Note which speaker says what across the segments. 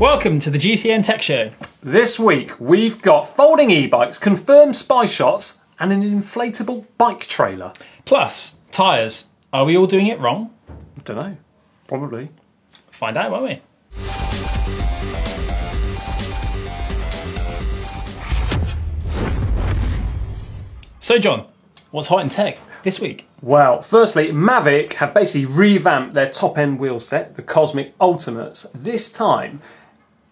Speaker 1: Welcome to the GCN Tech Show.
Speaker 2: This week we've got folding e-bikes, confirmed spy shots, and an inflatable bike trailer.
Speaker 1: Plus, tyres. Are we all doing it wrong?
Speaker 2: I don't know. Probably.
Speaker 1: Find out, won't we? So, John, what's hot in tech this week?
Speaker 2: Well, firstly, Mavic have basically revamped their top-end wheel set, the Cosmic Ultimates, this time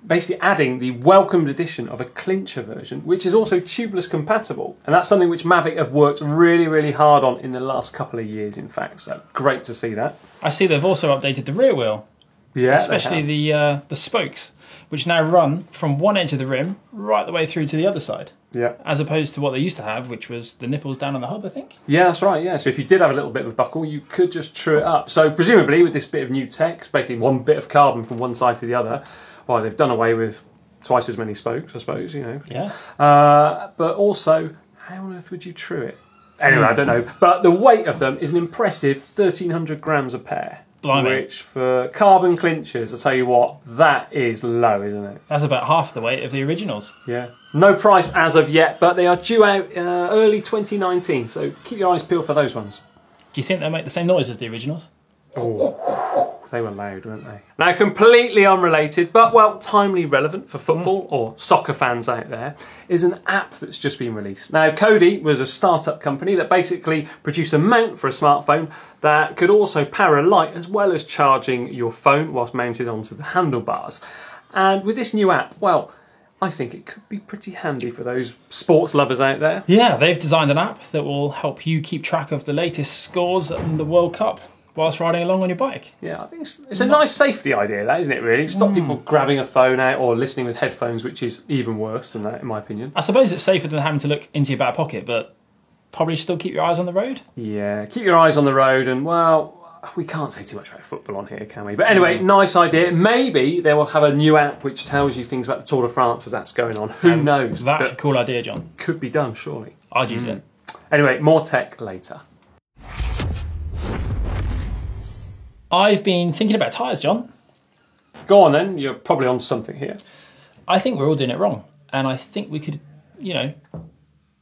Speaker 2: basically adding the welcomed addition of a clincher version, which is also tubeless compatible. And that's something which Mavic have worked really, really hard on in the last couple of years, in fact. So great to see that.
Speaker 1: I see they've also updated the rear wheel.
Speaker 2: Yeah,
Speaker 1: especially the spokes, which now run from one edge of the rim right the way through to the other side.
Speaker 2: Yeah.
Speaker 1: As opposed to what they used to have, which was the nipples down on the hub, I think.
Speaker 2: Yeah, that's right, yeah. So if you did have a little bit of a buckle, you could just true it up. So presumably with this bit of new tech, it's basically one bit of carbon from one side to the other, well, they've done away with twice as many spokes, I suppose, you know.
Speaker 1: Yeah.
Speaker 2: But also, how on earth would you true it? Anyway, I don't know. But the weight of them is an impressive 1,300 grams a pair.
Speaker 1: Blimey.
Speaker 2: Which, for carbon clinchers, I'll tell you what, that is low, isn't it?
Speaker 1: That's about half the weight of the originals.
Speaker 2: Yeah. No price as of yet, but they are due out early 2019, so keep your eyes peeled for those ones.
Speaker 1: Do you think they'll make the same noise as the originals?
Speaker 2: Oh, they were loud, weren't they? Now, completely unrelated, but, well, timely relevant for football or soccer fans out there, is an app that's just been released. Now, Kodi was a startup company that basically produced a mount for a smartphone that could also power a light as well as charging your phone whilst mounted onto the handlebars. And with this new app, well, I think it could be pretty handy for those sports lovers out there.
Speaker 1: Yeah, they've designed an app that will help you keep track of the latest scores in the World Cup whilst riding along on your bike.
Speaker 2: Yeah, I think it's a nice safety idea, that, isn't it, really? Stop people grabbing a phone out or listening with headphones, which is even worse than that, in my opinion.
Speaker 1: I suppose it's safer than having to look into your back pocket, but probably still keep your eyes on the road.
Speaker 2: Yeah, keep your eyes on the road and, well, we can't say too much about football on here, can we? But anyway, nice idea. Maybe they will have a new app which tells you things about the Tour de France as that's going on. Who knows?
Speaker 1: That's a cool idea, John.
Speaker 2: Could be done, surely.
Speaker 1: I'd use it.
Speaker 2: Anyway, more tech later.
Speaker 1: I've been thinking about tyres, John.
Speaker 2: Go on then, you're probably on something here.
Speaker 1: I think we're all doing it wrong. And I think we could,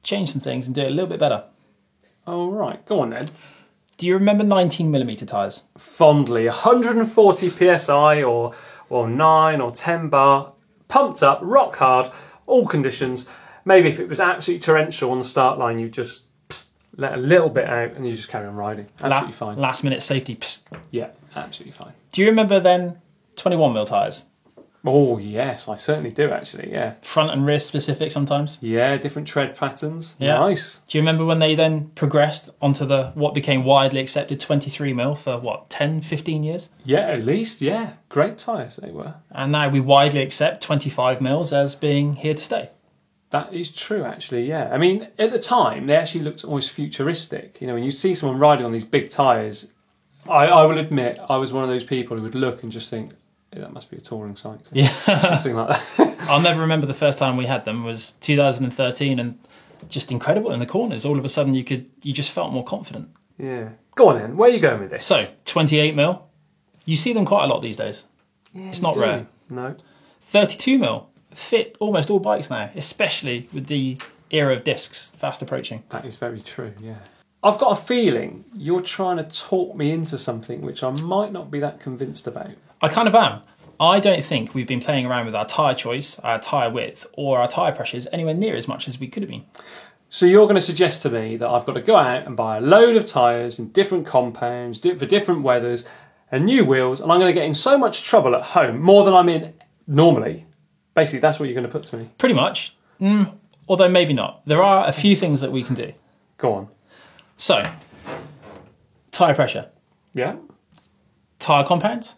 Speaker 1: change some things and do it a little bit better.
Speaker 2: Oh, right. Go on then.
Speaker 1: Do you remember 19mm tyres?
Speaker 2: Fondly. 140 PSI or 9 or 10 bar, pumped up, rock hard, all conditions. Maybe if it was absolutely torrential on the start line, you just let a little bit out and you just carry on riding. Absolutely fine.
Speaker 1: Last minute safety. Psst.
Speaker 2: Yeah, absolutely fine.
Speaker 1: Do you remember then 21mm tyres?
Speaker 2: Oh, yes, I certainly do, actually, yeah.
Speaker 1: Front and rear specific sometimes?
Speaker 2: Yeah, different tread patterns.
Speaker 1: Yeah.
Speaker 2: Nice.
Speaker 1: Do you remember when they then progressed onto what became widely accepted 23mm for, 10, 15 years?
Speaker 2: Yeah, at least, yeah. Great tyres they were.
Speaker 1: And now we widely accept 25mm as being here to stay.
Speaker 2: That is true, actually, yeah. I mean, at the time, they actually looked almost futuristic. You know, when you see someone riding on these big tyres, I will admit, I was one of those people who would look and just think, yeah, that must be a touring cycle.
Speaker 1: Yeah.
Speaker 2: Something like that.
Speaker 1: I'll never remember the first time we had them. It was 2013 and just incredible in the corners. All of a sudden you just felt more confident.
Speaker 2: Yeah. Go on then, where are you going with this?
Speaker 1: So, 28mm. You see them quite a lot these days.
Speaker 2: Yeah,
Speaker 1: it's not rare.
Speaker 2: No.
Speaker 1: 32mm. Fit almost all bikes now, especially with the era of discs fast approaching.
Speaker 2: That is very true, yeah. I've got a feeling you're trying to talk me into something which I might not be that convinced about.
Speaker 1: I kind of am. I don't think we've been playing around with our tyre choice, our tyre width, or our tyre pressures anywhere near as much as we could have been.
Speaker 2: So you're going to suggest to me that I've got to go out and buy a load of tyres in different compounds, for different weathers, and new wheels, and I'm going to get in so much trouble at home, more than I'm in normally. Basically, that's what you're going to put to me.
Speaker 1: Pretty much. Although maybe not. There are a few things that we can do.
Speaker 2: Go on.
Speaker 1: So, tyre pressure.
Speaker 2: Yeah.
Speaker 1: Tyre compounds.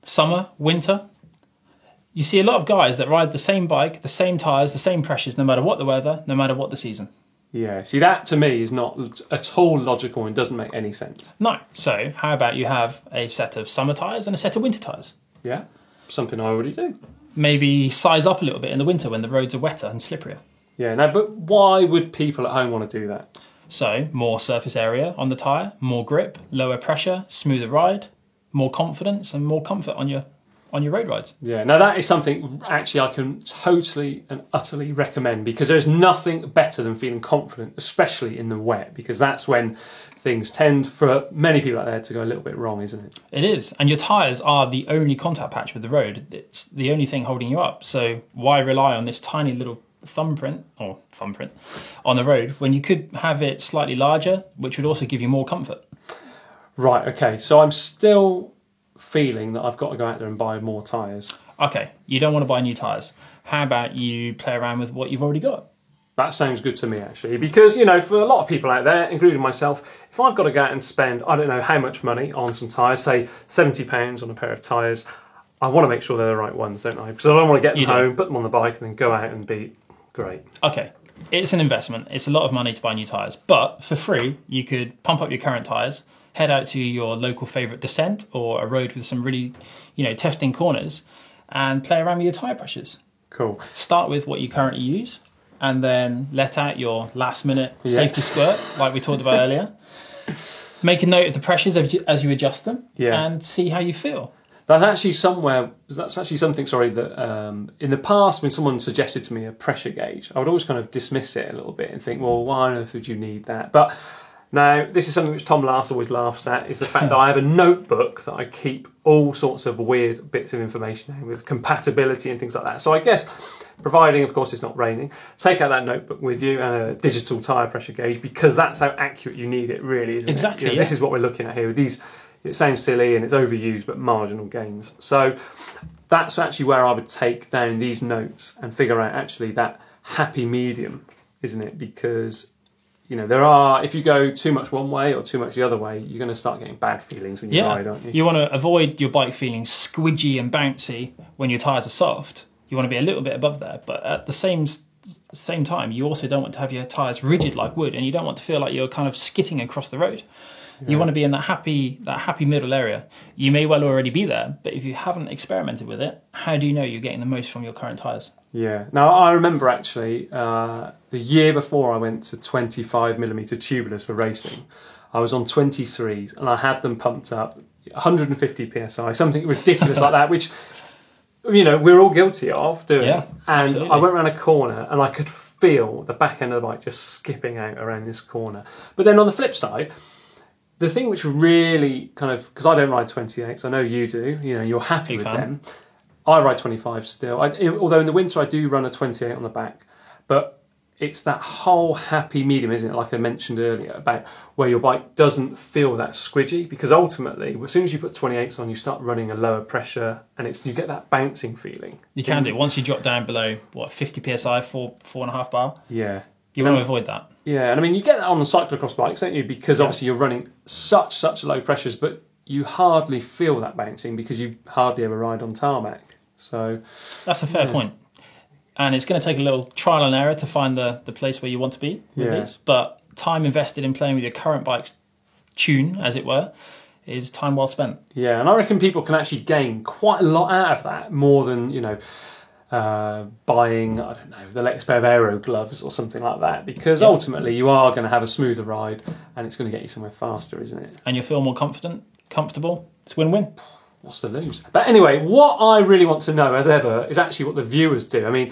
Speaker 1: Summer, winter. You see a lot of guys that ride the same bike, the same tyres, the same pressures, no matter what the weather, no matter what the season.
Speaker 2: Yeah, see, that to me is not at all logical and doesn't make any sense.
Speaker 1: No. So, how about you have a set of summer tyres and a set of winter tyres?
Speaker 2: Yeah, something I already do.
Speaker 1: Maybe size up a little bit in the winter when the roads are wetter and slipperier.
Speaker 2: Yeah, no, but why would people at home want to do that?
Speaker 1: So, more surface area on the tyre, more grip, lower pressure, smoother ride, more confidence and more comfort on your on your road rides.
Speaker 2: Yeah, now that is something actually I can totally and utterly recommend, because there's nothing better than feeling confident, especially in the wet, because that's when things tend, for many people out there, to go a little bit wrong, isn't it?
Speaker 1: It is. And your tyres are the only contact patch with the road. It's the only thing holding you up. So why rely on this tiny little thumbprint on the road when you could have it slightly larger, which would also give you more comfort?
Speaker 2: Right, okay. So I'm still feeling that I've got to go out there and buy more tyres.
Speaker 1: Okay, you don't want to buy new tyres. How about you play around with what you've already got?
Speaker 2: That sounds good to me, actually, because, you know, for a lot of people out there, including myself, if I've got to go out and spend, I don't know how much money on some tyres, say £70 on a pair of tyres, I want to make sure they're the right ones, don't I? Because I don't want to get them home, put them on the bike, and then go out and be great.
Speaker 1: Okay, it's an investment. It's a lot of money to buy new tyres, but for free, you could pump up your current tyres, head out to your local favourite descent or a road with some really, testing corners, and play around with your tyre pressures.
Speaker 2: Cool.
Speaker 1: Start with what you currently use, and then let out your last-minute safety squirt, like we talked about earlier. Make a note of the pressures as you adjust them, and see how you feel.
Speaker 2: That's actually something, that in the past, when someone suggested to me a pressure gauge, I would always kind of dismiss it a little bit and think, well, why on earth would you need that? But now, this is something which Tom always laughs at, is the fact that I have a notebook that I keep all sorts of weird bits of information in, with compatibility and things like that. So I guess, providing, of course, it's not raining, take out that notebook with you and a digital tyre pressure gauge, because that's how accurate you need it, really, isn't it?
Speaker 1: Exactly.
Speaker 2: This is what we're looking at here with these. It sounds silly and it's overused, but marginal gains. So that's actually where I would take down these notes and figure out actually that happy medium, isn't it? Because, if you go too much one way or too much the other way, you're going to start getting bad feelings when you ride, aren't you?
Speaker 1: You want to avoid your bike feeling squidgy and bouncy when your tyres are soft. You want to be a little bit above there, but at the same time, you also don't want to have your tyres rigid like wood, and you don't want to feel like you're kind of skitting across the road. Yeah. You want to be in that happy middle area. You may well already be there, but if you haven't experimented with it, how do you know you're getting the most from your current tyres?
Speaker 2: Yeah. Now, I remember actually the year before I went to 25mm tubulars for racing, I was on 23s and I had them pumped up 150 psi, something ridiculous like that, which, we're all guilty of doing.
Speaker 1: Yeah,
Speaker 2: and
Speaker 1: absolutely.
Speaker 2: I went around a corner and I could feel the back end of the bike just skipping out around this corner. But then on the flip side, the thing which really because I don't ride 28s, I know you do, you're happy with them. I ride 25s still, although in the winter I do run a 28 on the back, but it's that whole happy medium, isn't it, like I mentioned earlier, about where your bike doesn't feel that squidgy, because ultimately, as soon as you put 28s on, you start running a lower pressure, and you get that bouncing feeling.
Speaker 1: You can do, once you drop down below, 50 psi, 4.5 bar?
Speaker 2: Yeah.
Speaker 1: You want to avoid that.
Speaker 2: Yeah, and you get that on the cyclocross bikes, don't you? Because obviously you're running such low pressures, but you hardly feel that bouncing because you hardly ever ride on tarmac. So
Speaker 1: that's a fair point. And it's going to take a little trial and error to find the place where you want to be with this. But time invested in playing with your current bike's tune, as it were, is time well spent. Yeah,
Speaker 2: and I reckon people can actually gain quite a lot out of that, more than, buying, I don't know, the latest pair of aero gloves or something like that, because ultimately you are going to have a smoother ride and it's going to get you somewhere faster, isn't it?
Speaker 1: And you'll feel more comfortable. It's win-win.
Speaker 2: What's the lose? But anyway, what I really want to know, as ever, is actually what the viewers do.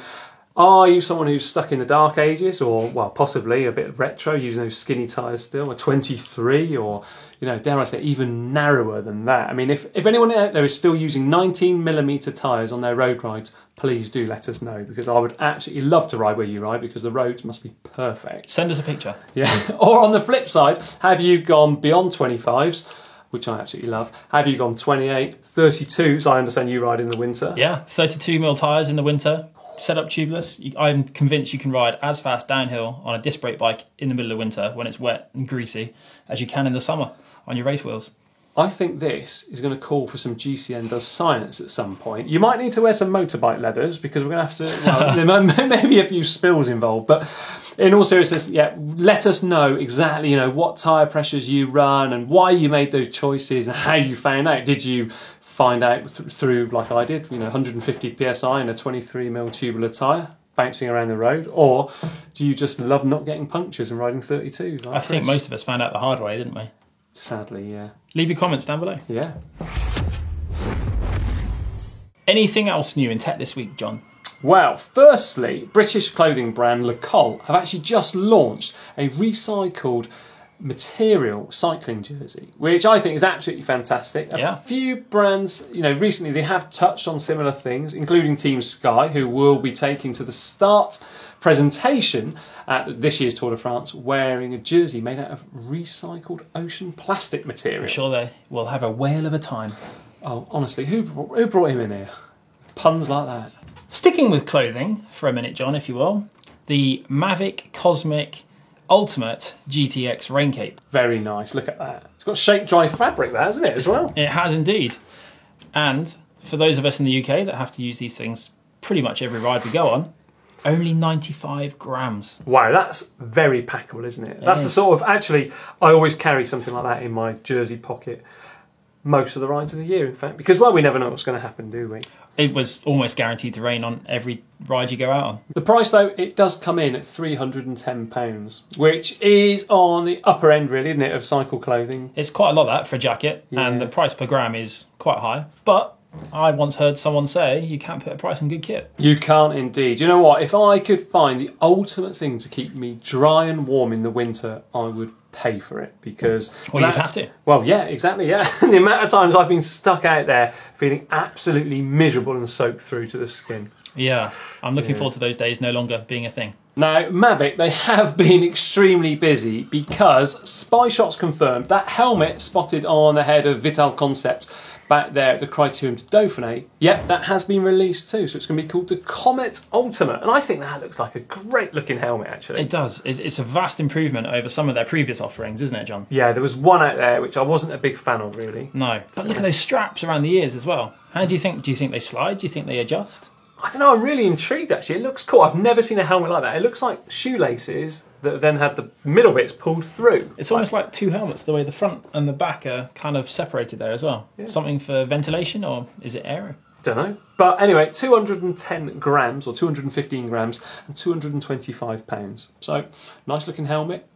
Speaker 2: Are you someone who's stuck in the dark ages, or, possibly a bit retro, using those skinny tyres still, a 23, or, dare I say, even narrower than that? If anyone out there is still using 19mm tyres on their road rides, please do let us know, because I would absolutely love to ride where you ride, because the roads must be perfect.
Speaker 1: Send us a picture.
Speaker 2: Yeah. Or on the flip side, have you gone beyond 25s, which I absolutely love? Have you gone 28, 32s? I understand you ride in the winter.
Speaker 1: Yeah, 32mm tyres in the winter. Set up tubeless. I'm convinced you can ride as fast downhill on a disc brake bike in the middle of winter when it's wet and greasy as you can in the summer on your race wheels.
Speaker 2: I think this is going to call for some GCN Does Science at some point. You might need to wear some motorbike leathers, because we're going to have to, there may be a few spills involved, but in all seriousness, let us know exactly, what tyre pressures you run and why you made those choices and how you found out. Did you find out through, like I did, 150 psi in a 23mm tubular tyre bouncing around the road, or do you just love not getting punctures and riding 32?
Speaker 1: I think most of us found out the hard way, didn't we?
Speaker 2: Sadly, yeah.
Speaker 1: Leave your comments down below.
Speaker 2: Yeah.
Speaker 1: Anything else new in tech this week, John?
Speaker 2: Well, firstly, British clothing brand Le Col have actually just launched a recycled material cycling jersey, which I think is absolutely fantastic. A few brands, recently they have touched on similar things, including Team Sky, who will be taking to the start presentation at this year's Tour de France wearing a jersey made out of recycled ocean plastic material.
Speaker 1: I'm sure they will have a whale of a time.
Speaker 2: Oh, honestly, who brought him in here? Puns like that.
Speaker 1: Sticking with clothing for a minute, John, if you will, the Mavic Cosmic Ultimate GTX rain cape.
Speaker 2: Very nice, look at that. It's got shape dry fabric there, hasn't it, as well?
Speaker 1: It has indeed. And for those of us in the UK that have to use these things pretty much every ride we go on, only 95 grams.
Speaker 2: Wow, that's very packable, isn't it? That's the sort of, actually, I always carry something like that in my jersey pocket most of the rides of the year, in fact, because, well, we never know what's going to happen, do we?
Speaker 1: It was almost guaranteed to rain on every ride you go out on.
Speaker 2: The price, though, it does come in at £310, which is on the upper end, really, isn't it, of cycle clothing.
Speaker 1: It's quite a lot, that, for a jacket, and the price per gram is quite high, but I once heard someone say you can't put a price on good kit.
Speaker 2: You can't indeed. You know what? If I could find the ultimate thing to keep me dry and warm in the winter, I would pay for it, because...
Speaker 1: Well, you'd have to.
Speaker 2: Well, yeah, exactly, yeah. The amount of times I've been stuck out there feeling absolutely miserable and soaked through to the skin.
Speaker 1: Yeah, I'm looking forward to those days no longer being a thing.
Speaker 2: Now, Mavic, they have been extremely busy because Spy Shots confirmed that helmet spotted on the head of Vital Concept back there at the Criterium de Dauphiné, yep, that has been released too. So it's going to be called the Comet Ultimate. And I think that looks like a great looking helmet, actually.
Speaker 1: It does. It's a vast improvement over some of their previous offerings, isn't it, John?
Speaker 2: Yeah, there was one out there which I wasn't a big fan of, really.
Speaker 1: No. But look at those straps around the ears as well. How do you think they slide? Do you think they adjust?
Speaker 2: I don't know, I'm really intrigued, actually. It looks cool. I've never seen a helmet like that. It looks like shoelaces that then had the middle bits pulled through.
Speaker 1: It's almost like two helmets, the way the front and the back are kind of separated there as well. Yeah. Something for ventilation, or is it aero?
Speaker 2: Don't know. But anyway, 210 grams, or 215 grams, and £225. So, nice looking helmet,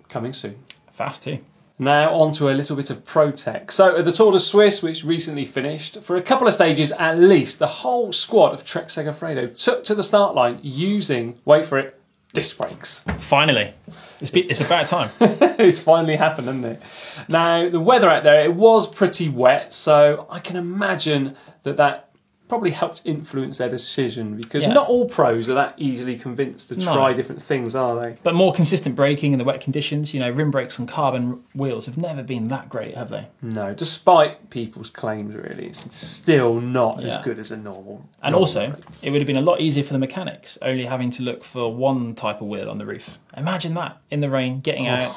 Speaker 2: coming soon.
Speaker 1: Fast too.
Speaker 2: Now on to a little bit of pro tech. So at the Tour de Suisse, which recently finished, for a couple of stages at least, the whole squad of Trek Segafredo took to the start line using, wait for it, disc brakes.
Speaker 1: Finally. It's about time.
Speaker 2: It's finally happened, hasn't it? Now, the weather out there, it was pretty wet, so I can imagine that probably helped influence their decision, because not all pros are that easily convinced to try different things, are they?
Speaker 1: But more consistent braking in the wet conditions, rim brakes on carbon wheels have never been that great, have they?
Speaker 2: No, despite people's claims, really. It's still not as good as a normal.
Speaker 1: And also, brake. It would have been a lot easier for the mechanics, only having to look for one type of wheel on the roof. Imagine that, in the rain, getting out.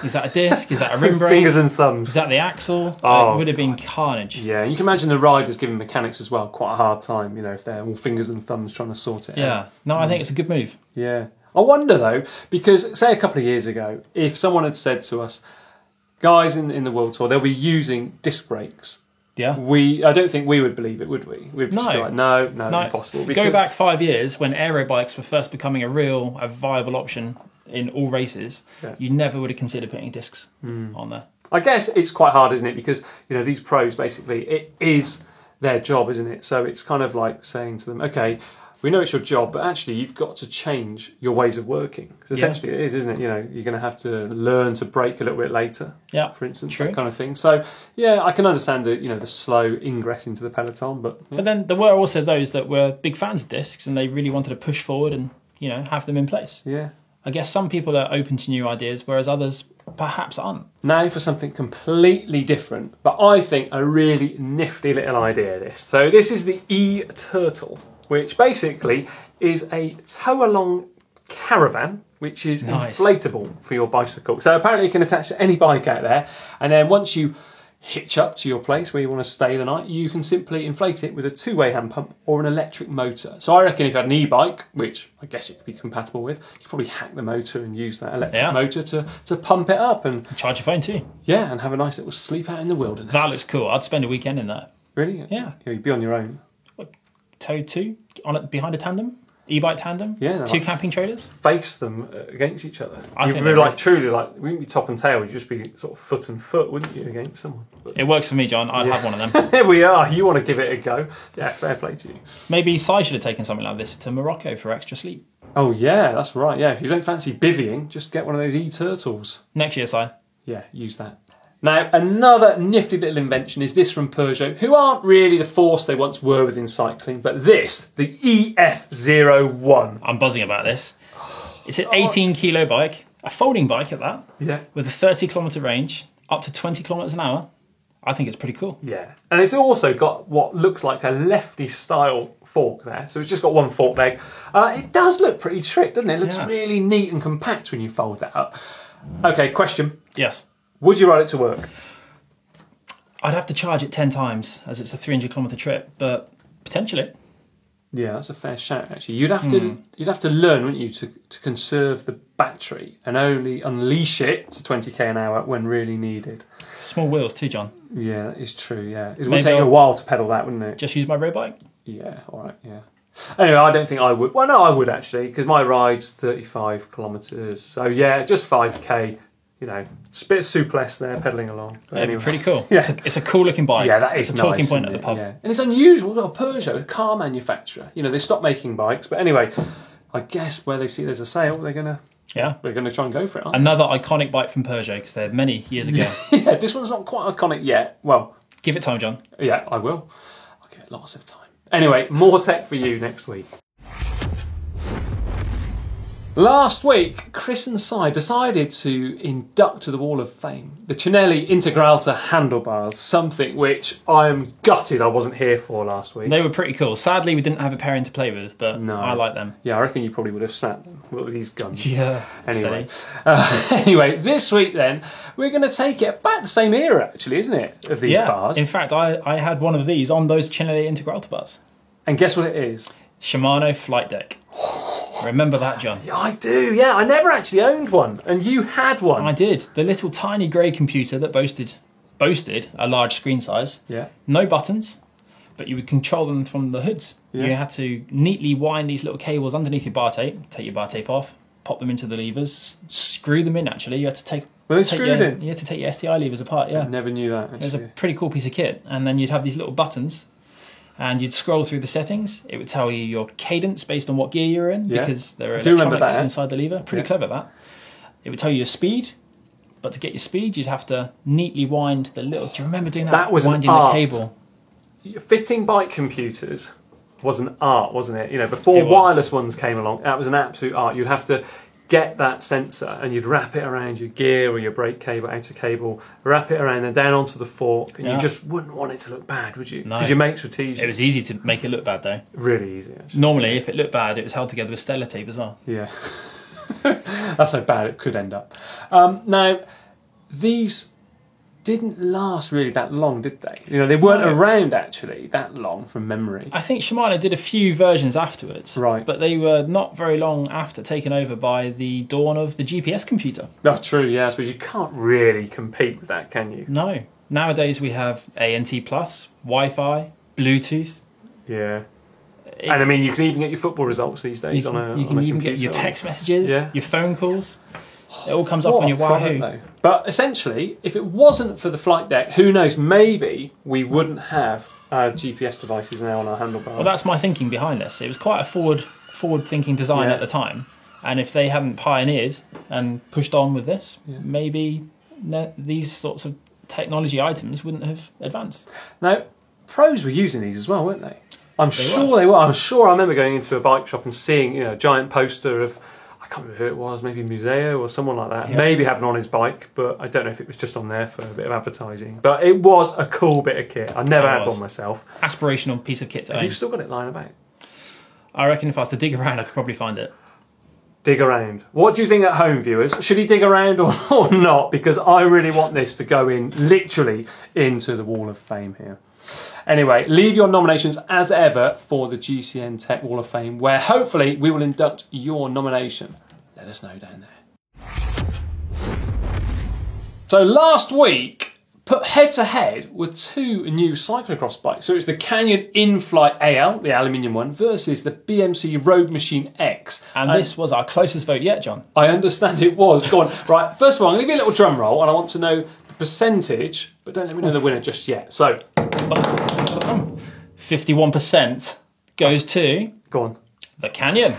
Speaker 1: Is that a disc? Is that a rim brake?
Speaker 2: Fingers and thumbs.
Speaker 1: Is that the axle? It would have been carnage.
Speaker 2: Yeah, you can imagine the riders giving mechanics as well quite a hard time, if they're all fingers and thumbs trying to sort it out.
Speaker 1: Yeah, no, I think it's a good move.
Speaker 2: Yeah. I wonder, though, because, say, a couple of years ago, if someone had said to us, guys in the World Tour, they'll be using disc brakes.
Speaker 1: Yeah.
Speaker 2: I don't think we would believe it, would we? We'd just be like, no, impossible.
Speaker 1: Go back 5 years when aero bikes were first becoming a viable option in all races, you never would have considered putting discs on there.
Speaker 2: I guess it's quite hard, isn't it? Because, these pros, basically, it is their job, isn't it? So it's kind of like saying to them, okay, we know it's your job, but actually you've got to change your ways of working. Because essentially it is, isn't it? You're going to have to learn to brake a little bit later, for instance, that kind of thing. So, I can understand the slow ingress into the peloton. But
Speaker 1: then there were also those that were big fans of discs and they really wanted to push forward and, have them in place.
Speaker 2: Yeah.
Speaker 1: I guess some people are open to new ideas, whereas others perhaps aren't. Now
Speaker 2: for something completely different, but I think a really nifty little idea, this. So this is the e-Turtle, which basically is a tow-along caravan, which is inflatable for your bicycle. So apparently you can attach to any bike out there, and then once you hitch up to your place where you want to stay the night, you can simply inflate it with a two-way hand pump or an electric motor. So I reckon if you had an e-bike, which I guess it could be compatible with, you could probably hack the motor and use that electric motor to pump it up. And
Speaker 1: charge your phone too.
Speaker 2: Yeah, and have a nice little sleep out in the wilderness.
Speaker 1: That looks cool. I'd spend a weekend in that.
Speaker 2: Really?
Speaker 1: Yeah.
Speaker 2: You'd be on your own.
Speaker 1: What, towed too? Behind a tandem? E-bike tandem?
Speaker 2: Yeah, they're
Speaker 1: Two
Speaker 2: like-
Speaker 1: camping trailers?
Speaker 2: Face them against each other.
Speaker 1: I
Speaker 2: You'd
Speaker 1: think
Speaker 2: be
Speaker 1: they're
Speaker 2: like truly like, we wouldn't be top and tail, you'd just be sort of foot and foot, wouldn't you, against someone? But
Speaker 1: It works for me, John. I'd have one of them.
Speaker 2: there we are. You want to give it a go? Yeah, fair play to you.
Speaker 1: Maybe Si should have taken something like this to Morocco for extra sleep.
Speaker 2: Oh yeah, that's right. Yeah, if you don't fancy bivvying, just get one of those e-turtles.
Speaker 1: Next year, Si.
Speaker 2: Yeah, use that. Now, another nifty little invention is this from Peugeot, who aren't really the force they once were within cycling, but this, the EF01.
Speaker 1: I'm buzzing about this. It's an 18 kilo bike, a folding bike at that,
Speaker 2: Yeah.
Speaker 1: with a 30 kilometre range, up to 20 kilometres an hour. I think it's pretty cool.
Speaker 2: Yeah, and it's also got what looks like a lefty style fork there, so it's just got one fork leg. It does look pretty trick, doesn't it? It looks
Speaker 1: Yeah.
Speaker 2: really neat and compact when you fold that up. Okay, question.
Speaker 1: Yes.
Speaker 2: Would you ride it to work?
Speaker 1: I'd have to charge it 10 times, as it's a 300 kilometre trip, but potentially.
Speaker 2: Yeah, that's a fair shout. Actually, you'd have to learn, wouldn't you, to conserve the battery and only unleash it to 20k an hour when really needed.
Speaker 1: Small wheels too, John.
Speaker 2: Yeah, that is true. Yeah, it would
Speaker 1: Maybe
Speaker 2: take you a
Speaker 1: I'll-
Speaker 2: while to pedal that, wouldn't it?
Speaker 1: Just use my road bike.
Speaker 2: Yeah, all right. Yeah. Anyway, I don't think I would. Well, no, I would actually, because my ride's 35 kilometres. So yeah, just 5k. You know, it's a bit of souplesse there, pedalling along. But
Speaker 1: It'd be pretty cool.
Speaker 2: Yeah.
Speaker 1: It's a cool looking bike.
Speaker 2: Yeah, that is
Speaker 1: It's a talking
Speaker 2: nice,
Speaker 1: point at
Speaker 2: isn't
Speaker 1: the
Speaker 2: it?
Speaker 1: pub.
Speaker 2: Yeah. And it's unusual, well, Peugeot, a car manufacturer. You know, they stopped making bikes, but anyway, I guess where they see there's a sale, they're gonna try and go for it. Aren't
Speaker 1: Another iconic bike from Peugeot, because they're many years ago.
Speaker 2: they? Yeah, this one's not quite iconic yet. Well,
Speaker 1: Give it time, John.
Speaker 2: yeah, I will. I'll give it lots of time. Anyway, more tech for you next week. Last week, Chris and Si decided to induct to the Wall of Fame the Cinelli Integralta handlebars, something which I am gutted I wasn't here for last week.
Speaker 1: They were pretty cool. Sadly, we didn't have a pairing to play with, but
Speaker 2: No.
Speaker 1: I like them.
Speaker 2: Yeah, I reckon you probably would have snapped them with these guns.
Speaker 1: Yeah.
Speaker 2: Anyway, anyway, this week then, we're going to take it back the same era, actually, isn't it, of these
Speaker 1: Yeah.
Speaker 2: bars?
Speaker 1: In fact, I had one of these on those Cinelli Integralta bars.
Speaker 2: And guess what it is?
Speaker 1: Shimano Flight Deck. Remember that, John?
Speaker 2: Yeah, I do, yeah. I never actually owned one, and you had one.
Speaker 1: I did. The little tiny grey computer that boasted a large screen size.
Speaker 2: Yeah.
Speaker 1: No buttons, but you would control them from the hoods.
Speaker 2: Yeah.
Speaker 1: You had to neatly wind these little cables underneath your bar tape, take your bar tape off, pop them into the levers, screw them in actually. You had to take
Speaker 2: Were they
Speaker 1: take
Speaker 2: screwed
Speaker 1: your,
Speaker 2: in?
Speaker 1: You had to take your STI levers apart, yeah.
Speaker 2: I never knew that,
Speaker 1: It was a
Speaker 2: actually.
Speaker 1: pretty cool piece of kit. And then you'd have these little buttons and you'd scroll through the settings. It would tell you your cadence based on what gear you're in
Speaker 2: Yeah.
Speaker 1: because there are
Speaker 2: I do remember
Speaker 1: electronics
Speaker 2: that.
Speaker 1: inside the lever. Pretty
Speaker 2: Yeah.
Speaker 1: clever, that. It would tell you your speed, but to get your speed, you'd have to neatly wind the little... Do you remember doing that?
Speaker 2: That was an
Speaker 1: winding
Speaker 2: art.
Speaker 1: the cable.
Speaker 2: Fitting bike computers was an art, wasn't it? You know, before
Speaker 1: It was.
Speaker 2: wireless ones came along, that was an absolute art. You'd have to get that sensor and you'd wrap it around your gear or your brake cable, outer cable, wrap it around and down onto the fork, and
Speaker 1: Yeah.
Speaker 2: you just wouldn't want it to look bad, would you?
Speaker 1: No.
Speaker 2: Because your mates would tease
Speaker 1: It
Speaker 2: you.
Speaker 1: was easy to make it look bad, though.
Speaker 2: Really easy, actually.
Speaker 1: Normally, if it looked bad, it was held together with Stella tape as well.
Speaker 2: Yeah. That's how bad it could end up. Now, these didn't last really that long, did they? You know, they weren't
Speaker 1: No.
Speaker 2: around actually that long from memory.
Speaker 1: I think Shimano did a few versions afterwards.
Speaker 2: Right.
Speaker 1: But they were not very long after taken over by the dawn of the GPS computer.
Speaker 2: Oh, true, yeah, I suppose you can't really compete with that, can you?
Speaker 1: No. Nowadays we have ANT+, Wi-Fi, Bluetooth.
Speaker 2: Yeah. And I mean, you can even get your football results these days
Speaker 1: You
Speaker 2: on a
Speaker 1: can, you can
Speaker 2: on a
Speaker 1: even get
Speaker 2: computer.
Speaker 1: your text messages,
Speaker 2: Yeah.
Speaker 1: your phone calls. It all comes up
Speaker 2: What
Speaker 1: on your
Speaker 2: a product,
Speaker 1: Wahoo.
Speaker 2: though. But essentially, if it wasn't for the flight deck, who knows, maybe we wouldn't have GPS devices now on our handlebars.
Speaker 1: Well, that's my thinking behind this. It was quite a forward-thinking design
Speaker 2: Yeah.
Speaker 1: at the time. And if they hadn't pioneered and pushed on with this,
Speaker 2: Yeah.
Speaker 1: maybe these sorts of technology items wouldn't have advanced.
Speaker 2: Now, pros were using these as well, weren't they? I'm
Speaker 1: They
Speaker 2: sure they were. I'm sure I remember going into a bike shop and seeing, a giant poster of, I can't remember who it was, maybe Museo or someone like that.
Speaker 1: Yeah.
Speaker 2: Maybe having on his bike, but I don't know if it was just on there for a bit of advertising. But it was a cool bit of kit. I never
Speaker 1: It
Speaker 2: had
Speaker 1: was.
Speaker 2: one myself.
Speaker 1: Aspirational piece of kit to
Speaker 2: Have
Speaker 1: own.
Speaker 2: you still got it lying about?
Speaker 1: I reckon if I was to dig around, I could probably find it.
Speaker 2: Dig around. What do you think at home, viewers? Should he dig around or not? Because I really want this to go in, literally, into the Wall of Fame here. Anyway, leave your nominations as ever for the GCN Tech Wall of Fame, where hopefully we will induct your nomination. Let us know down there. So last week, put head to head were two new cyclocross bikes. So it's the Canyon InFlight AL, the aluminium one, versus the BMC Road Machine X.
Speaker 1: And this was our closest vote yet, John.
Speaker 2: I understand it was. Go on. Right, first of all, I'm going to give you a little drum roll, and I want to know the percentage, but don't let me know the winner just yet. So,
Speaker 1: 51% goes to
Speaker 2: go on.
Speaker 1: the Canyon.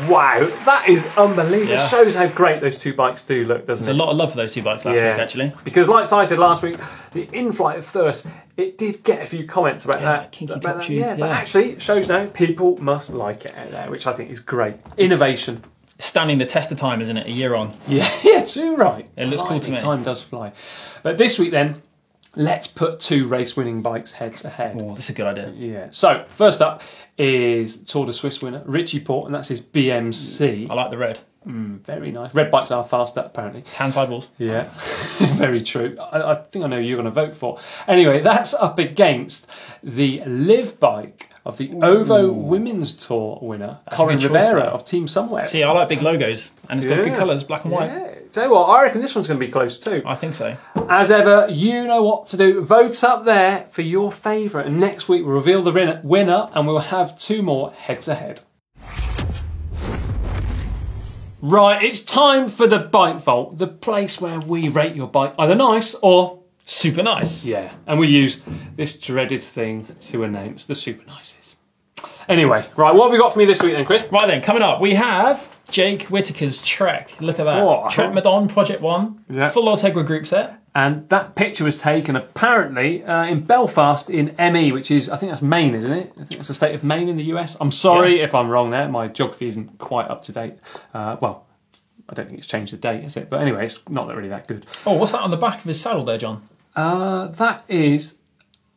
Speaker 2: Wow, that is unbelievable. It
Speaker 1: Yeah.
Speaker 2: shows how great those two bikes do look, doesn't
Speaker 1: There's
Speaker 2: it?
Speaker 1: a lot of love for those two bikes last week, actually.
Speaker 2: Because like I said last week, the InFlight at first, it did get a few comments about that.
Speaker 1: kinky
Speaker 2: about
Speaker 1: top
Speaker 2: that.
Speaker 1: tube,
Speaker 2: Yeah, but
Speaker 1: yeah.
Speaker 2: actually it shows now people must like it out there, which I think is great. Innovation.
Speaker 1: Standing the test of time, isn't it? A year on.
Speaker 2: Yeah, too right.
Speaker 1: It looks cool to me.
Speaker 2: Time does fly. But this week then, let's put two race-winning bikes head to head.
Speaker 1: Oh, that's a good idea.
Speaker 2: Yeah. So, first up is Tour de Suisse winner, Richie Port, and that's his BMC.
Speaker 1: I like the red.
Speaker 2: Very nice. Red bikes are faster, apparently.
Speaker 1: Tan sidewalls.
Speaker 2: Yeah, very true. I think I know who you're going to vote for. Anyway, that's up against the live bike of the OVO Women's Tour winner, Corinne
Speaker 1: good choice
Speaker 2: Rivera
Speaker 1: there.
Speaker 2: of Team Somewhere.
Speaker 1: See, I like big logos. And it's got good colours, black and white.
Speaker 2: Yeah. Tell you what, I reckon this one's going to be close too.
Speaker 1: I think so.
Speaker 2: As ever, you know what to do. Vote up there for your favourite. And next week we'll reveal the winner and we'll have two more head-to-head. Right, it's time for the Bike Vault, the place where we rate your bike either nice or...
Speaker 1: Super nice.
Speaker 2: Yeah, and we use this dreaded thing to announce the super nices. Anyway, right, what have we got for me this week then, Chris?
Speaker 1: Right then, coming up, we have Jake Whittaker's Trek. Look at that.
Speaker 2: Oh,
Speaker 1: Trek Madon Project 1.
Speaker 2: Yeah.
Speaker 1: Full Ultegra group set.
Speaker 2: And that picture was taken apparently in Belfast in ME, which is, I think that's Maine, isn't it? I think that's the state of Maine in the US. I'm sorry if I'm wrong there. My geography isn't quite up to date. Well, I don't think it's changed the date, is it? But anyway, it's not really that good.
Speaker 1: Oh, what's that on the back of his saddle there, John?
Speaker 2: That is,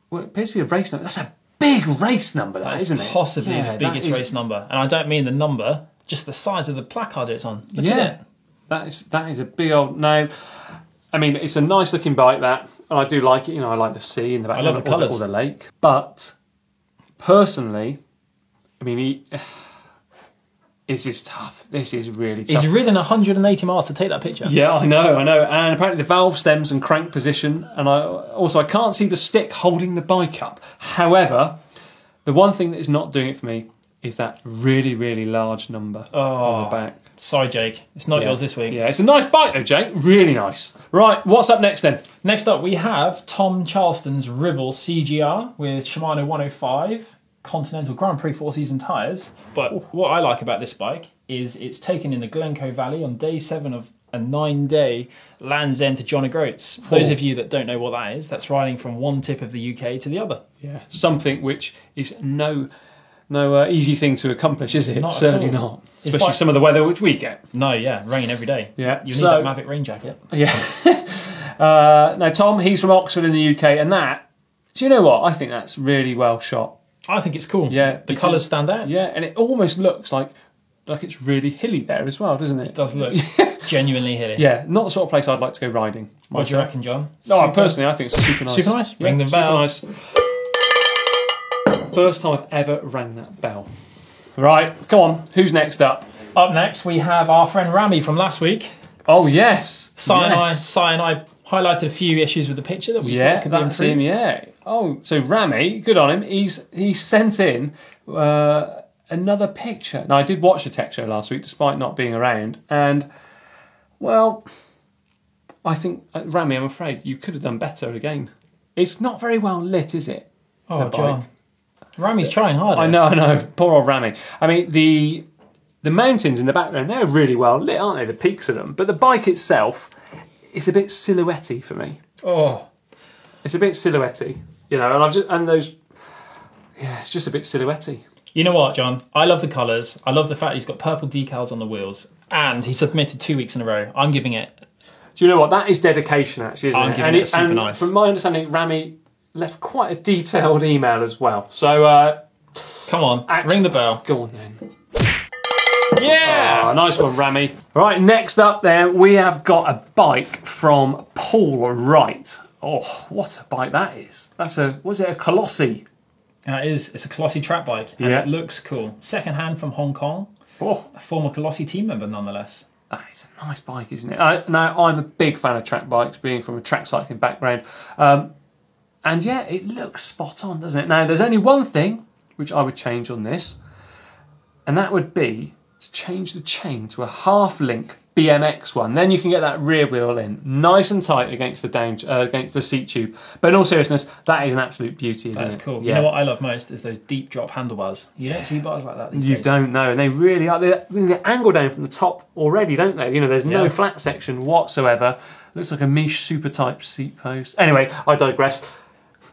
Speaker 2: well, it appears to be a race number. That's a big race number,
Speaker 1: That's
Speaker 2: isn't it?
Speaker 1: possibly
Speaker 2: Yeah,
Speaker 1: the biggest
Speaker 2: that is-
Speaker 1: race number. And I don't mean the number, just the size of the placard it's on. Look
Speaker 2: Yeah,
Speaker 1: at it.
Speaker 2: that is a big old... Now, I mean, it's a nice looking bike, that, and I do like it. You know, I like the sea in the back.
Speaker 1: I love the colours.
Speaker 2: Or the lake. But, personally, I mean, this is tough. This is really tough.
Speaker 1: He's ridden 180 miles to take that picture.
Speaker 2: Yeah, I know. And apparently the valve stems and crank position, and I can't see the stick holding the bike up. However, the one thing that is not doing it for me is that really, really large number on the back.
Speaker 1: Sorry, Jake. It's not yours this week.
Speaker 2: Yeah, it's a nice bike though, Jake. Really nice. Right, what's up next then?
Speaker 1: Next up, we have Tom Charleston's Ribble CGR with Shimano 105 Continental Grand Prix 4-season tyres. But what I like about this bike is it's taken in the Glencoe Valley on day 7 of a 9-day Land's End to John O'Groats. Those of you that don't know what that is, that's riding from one tip of the UK to the other.
Speaker 2: Yeah, something which is no easy thing to accomplish, is it?
Speaker 1: Not at
Speaker 2: Certainly
Speaker 1: all.
Speaker 2: not. Especially some of the weather which we get.
Speaker 1: No, yeah, rain every day.
Speaker 2: Yeah,
Speaker 1: You need that Mavic rain jacket.
Speaker 2: Yeah. Now, Tom, he's from Oxford in the UK, and that, do you know what? I think that's really well shot.
Speaker 1: I think it's cool.
Speaker 2: Yeah,
Speaker 1: The
Speaker 2: because-
Speaker 1: colours stand out.
Speaker 2: Yeah, and it almost looks like it's really hilly there as well, doesn't it?
Speaker 1: It does look genuinely hilly.
Speaker 2: Yeah, not the sort of place I'd like to go riding.
Speaker 1: What do you
Speaker 2: myself.
Speaker 1: reckon, John?
Speaker 2: No, personally, I think it's super nice.
Speaker 1: Super nice?
Speaker 2: Yeah,
Speaker 1: Ring the
Speaker 2: super
Speaker 1: bell.
Speaker 2: nice. First time I've ever rang that bell. Right, come on. Who's next up?
Speaker 1: Up next, we have our friend Rami from last week.
Speaker 2: Oh, yes.
Speaker 1: Si and I highlighted a few issues with the picture that we thought could be
Speaker 2: that's
Speaker 1: improved.
Speaker 2: him, yeah. Oh, so Rami, good on him. He sent in another picture. Now, I did watch the tech show last week, despite not being around, and, well, I think, Rami, I'm afraid you could have done better again. It's not very well lit, is it?
Speaker 1: Oh,
Speaker 2: the
Speaker 1: John.
Speaker 2: bike?
Speaker 1: Rami's trying hard.
Speaker 2: I know. Poor old Rami. I mean, the mountains in the background, they're really well lit, aren't they? The peaks of them. But the bike itself is a bit silhouette-y for me.
Speaker 1: Oh.
Speaker 2: It's a bit silhouette-y, you know, it's just a bit silhouette-y.
Speaker 1: You know what, John? I love the colours. I love the fact he's got purple decals on the wheels. And he submitted 2 weeks in a row. I'm giving it...
Speaker 2: Do you know what? That is dedication, actually, isn't
Speaker 1: I'm
Speaker 2: it?
Speaker 1: giving it super
Speaker 2: and
Speaker 1: nice.
Speaker 2: From my understanding, Rami left quite a detailed email as well. So,
Speaker 1: Come on, ring the bell.
Speaker 2: go on then.
Speaker 1: Yeah!
Speaker 2: Ah, nice one, Rami. Right, next up then, we have got a bike from Paul Wright. Oh, what a bike that is. Was it a Colossi?
Speaker 1: It's a Colossi track bike. And
Speaker 2: Yeah.
Speaker 1: it looks cool. Second hand from Hong Kong.
Speaker 2: Oh,
Speaker 1: A former Colossi team member, nonetheless.
Speaker 2: That is a nice bike, isn't it? Now, I'm a big fan of track bikes, being from a track cycling background. And yeah, it looks spot on, doesn't it? Now, there's only one thing which I would change on this, and that would be to change the chain to a half-link BMX one. Then you can get that rear wheel in nice and tight against the seat tube. But in all seriousness, that is an absolute beauty, isn't it?
Speaker 1: That's cool.
Speaker 2: Yeah.
Speaker 1: You know what I love most is those deep drop handlebars. You don't see bars like that these
Speaker 2: You
Speaker 1: days.
Speaker 2: don't know, and they really are. They angle down from the top already, don't they? You know, there's no
Speaker 1: Yeah.
Speaker 2: flat section whatsoever. Looks like a Miche super type seat post. Anyway, I digress.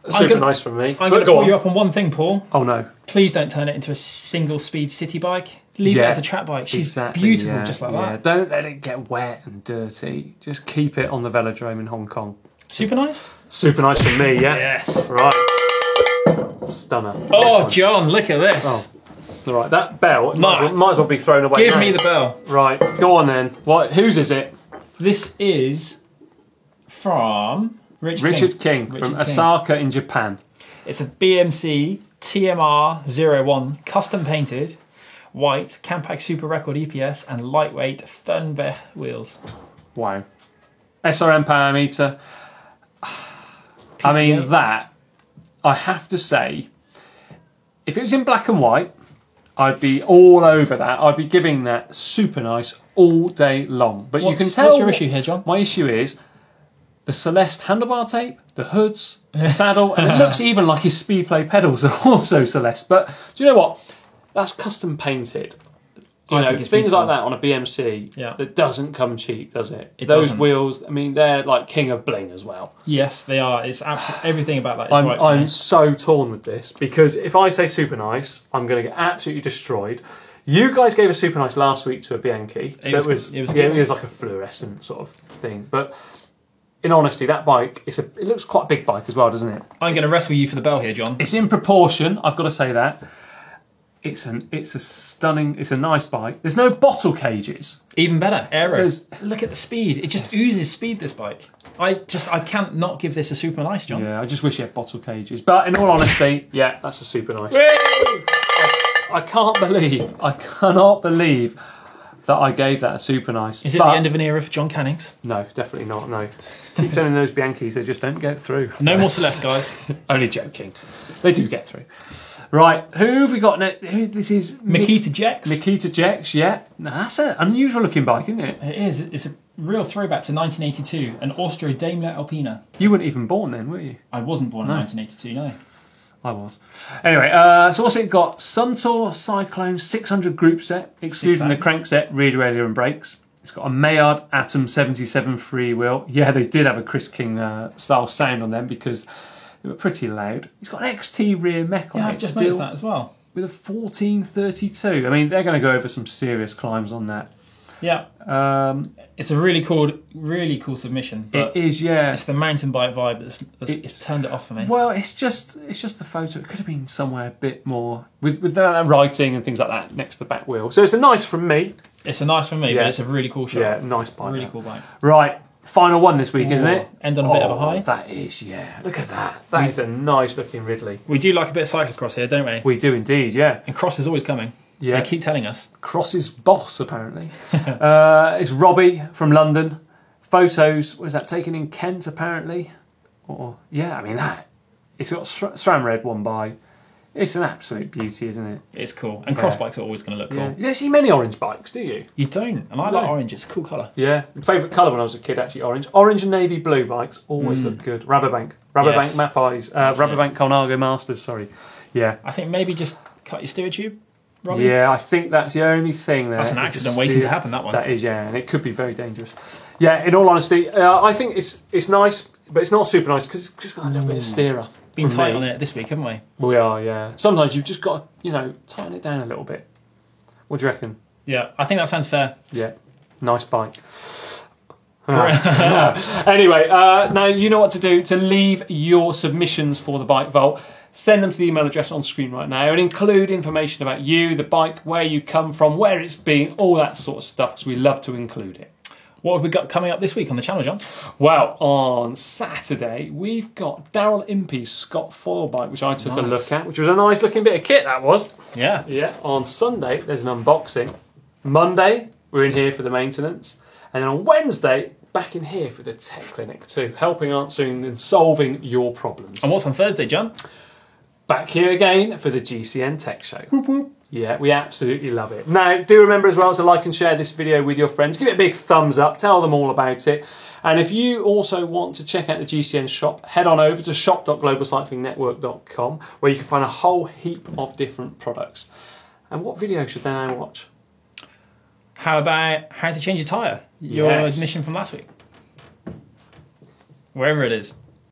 Speaker 2: Super nice from me.
Speaker 1: I'm going to pull you up on one thing, Paul.
Speaker 2: Oh no!
Speaker 1: Please don't turn it into a single speed city bike. Leave it as a track bike. She's beautiful just like that.
Speaker 2: Don't let it get wet and dirty. Just keep it on the velodrome in Hong Kong.
Speaker 1: Super nice?
Speaker 2: Super nice from me, yeah?
Speaker 1: Yes.
Speaker 2: Right. Stunner.
Speaker 1: Oh, John, look at this.
Speaker 2: Oh. All right, that bell might as well be thrown away.
Speaker 1: Give
Speaker 2: now.
Speaker 1: me the bell.
Speaker 2: Right, go on then. Whose is it?
Speaker 1: This is from
Speaker 2: Richard King from Osaka in Japan.
Speaker 1: It's a BMC TMR01 custom painted white Campag Super Record EPS and lightweight Fernweh wheels.
Speaker 2: Wow. SRM power meter. I mean, that, I have to say, if it was in black and white, I'd be all over that. I'd be giving that super nice all day long. But you can tell...
Speaker 1: What's your issue here, John?
Speaker 2: My issue is the Celeste handlebar tape, the hoods, the saddle, and it looks even like his Speedplay pedals are also Celeste. But do you know what? That's custom painted. You know, things like that on a BMC, that doesn't come cheap, does it? Those wheels, I mean, they're like king of bling as well.
Speaker 1: Yes, they are. It's absolutely everything about that is right.
Speaker 2: I'm so torn with this because if I say super nice, I'm going to get absolutely destroyed. You guys gave a super nice last week to a Bianchi. It was like a fluorescent sort of thing. But in honesty, that bike, it looks quite a big bike as well, doesn't it?
Speaker 1: I'm going to wrestle you for the bell here, John.
Speaker 2: It's in proportion, I've got to say that. It's a nice bike. There's no bottle cages.
Speaker 1: Even better, aero. Look at the speed. It just oozes speed, this bike. I can't not give this a super nice, John.
Speaker 2: Yeah, I just wish it had bottle cages. But in all honesty, yeah, that's a super nice. I cannot believe that I gave that a super nice.
Speaker 1: Is it the end of an era for John Cannings?
Speaker 2: No, definitely not, no. Keep sending those Bianchis, they just don't get through.
Speaker 1: No more Celeste, guys.
Speaker 2: Only joking. They do get through. Right, who have we got next? This is
Speaker 1: Makita Jex.
Speaker 2: Makita Jex, yeah. Now, that's an unusual looking bike, isn't it?
Speaker 1: It is. It's a real throwback to 1982, an Austro Daimler Alpina.
Speaker 2: You weren't even born then, were you?
Speaker 1: I wasn't born in 1982, no.
Speaker 2: I was. Anyway, so what's it got? Suntour Cyclone 600 group set, excluding the crankset, rear derailleur and brakes. It's got a Maillard Atom 77 freewheel. Yeah, they did have a Chris King style sound on them because they were pretty loud. It's got an XT rear mech on it.
Speaker 1: Yeah, I've just noticed that as well.
Speaker 2: With a 1432. I mean, they're going to go over some serious climbs on that.
Speaker 1: Yeah. It's a really cool submission. But
Speaker 2: it is, yeah.
Speaker 1: It's the mountain bike vibe that's turned it off for me.
Speaker 2: Well, it's just the photo. It could have been somewhere a bit more with that writing and things like that next to the back wheel. So it's a nice from me.
Speaker 1: It's a nice from me, but it's a really cool shot.
Speaker 2: Yeah, nice bike.
Speaker 1: Really cool bike.
Speaker 2: Right. Final one this week, isn't it?
Speaker 1: End on a bit of a high.
Speaker 2: That is, yeah. Look at that. That is a nice looking Ridley.
Speaker 1: We do like a bit of cyclocross here, don't we?
Speaker 2: We do indeed, yeah.
Speaker 1: And cross is always coming.
Speaker 2: Yeah.
Speaker 1: They keep telling us.
Speaker 2: Cross's boss, apparently. It's Robbie from London. Photos, was that taken in Kent, apparently? Yeah, I mean, it's got SRAM Red one by. It's an absolute beauty, isn't it?
Speaker 1: It's cool. And cross bikes are always going to look cool.
Speaker 2: You don't see many orange bikes, do you?
Speaker 1: You don't. And I like orange. It's a cool colour.
Speaker 2: Yeah. Favourite colour when I was a kid, actually, orange. Orange and navy blue bikes always look good. Rabobank Mapeyes. Rabobank Colnago Masters, sorry. Yeah.
Speaker 1: I think maybe just cut your steer tube, Robbie.
Speaker 2: Yeah, I think that's the only thing there.
Speaker 1: That's an accident waiting to happen, that one.
Speaker 2: That is, yeah, and it could be very dangerous. Yeah, in all honesty, I think it's nice, but it's not super nice because it's just got a little bit of steerer.
Speaker 1: Been tight on it this week, haven't we?
Speaker 2: We are, yeah. Sometimes you've just got to, tighten it down a little bit. What do you reckon?
Speaker 1: Yeah, I think that sounds fair.
Speaker 2: Yeah, nice bike. Anyway, now you know what to do to leave your submissions for the Bike Vault. Send them to the email address on screen right now and include information about you, the bike, where you come from, where it's been, all that sort of stuff, because we love to include it.
Speaker 1: What have we got coming up this week on the channel, John?
Speaker 2: Well, on Saturday, we've got Daryl Impey's Scott foil bike, which I took a look at, which was a nice looking bit of kit, that was.
Speaker 1: Yeah.
Speaker 2: Yeah. On Sunday, there's an unboxing. Monday, we're in here for the maintenance. And then on Wednesday, back in here for the Tech Clinic too, helping, answering and solving your problems.
Speaker 1: And what's on Thursday, John?
Speaker 2: Back here again for the GCN Tech Show. Whoop, whoop. Yeah, we absolutely love it. Now, do remember as well to like and share this video with your friends. Give it a big thumbs up. Tell them all about it. And if you also want to check out the GCN shop, head on over to shop.globalcyclingnetwork.com, where you can find a whole heap of different products. And what video should they now watch?
Speaker 1: How about how to change your tyre? Your admission from last week. Wherever it is.